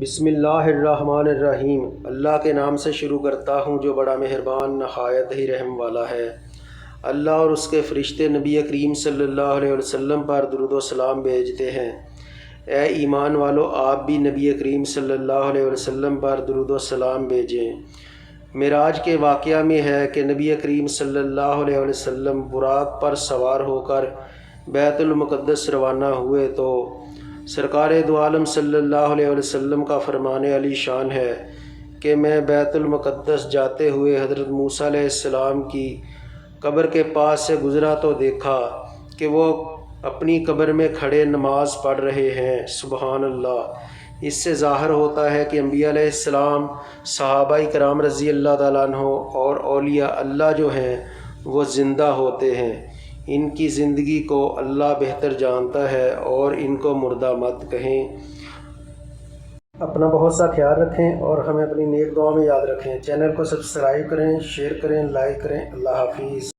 بسم اللہ الرحمن الرحیم۔ اللہ کے نام سے شروع کرتا ہوں جو بڑا مہربان نہایت ہی رحم والا ہے۔ اللہ اور اس کے فرشتے نبی کریم صلی اللہ علیہ وسلم پر درود و سلام بھیجتے ہیں۔ اے ایمان والو، آپ بھی نبی کریم صلی اللہ علیہ وسلم پر درود و سلام بھیجیں۔ معراج کے واقعہ میں ہے کہ نبی کریم صلی اللہ علیہ وسلم براق پر سوار ہو کر بیت المقدس روانہ ہوئے تو سرکار دو عالم صلی اللہ علیہ وسلم کا فرمان علی شان ہے کہ میں بیت المقدس جاتے ہوئے حضرت موسیٰ علیہ السلام کی قبر کے پاس سے گزرا تو دیکھا کہ وہ اپنی قبر میں کھڑے نماز پڑھ رہے ہیں۔ سبحان اللہ۔ اس سے ظاہر ہوتا ہے کہ انبیاء علیہ السلام، صحابہ کرام رضی اللہ تعالیٰ عنہ اور اولیاء اللہ جو ہیں وہ زندہ ہوتے ہیں۔ ان کی زندگی کو اللہ بہتر جانتا ہے اور ان کو مردہ مت کہیں۔ اپنا بہت سا خیال رکھیں اور ہمیں اپنی نیک دعا میں یاد رکھیں۔ چینل کو سبسکرائب کریں، شیئر کریں، لائک کریں۔ اللہ حافظ۔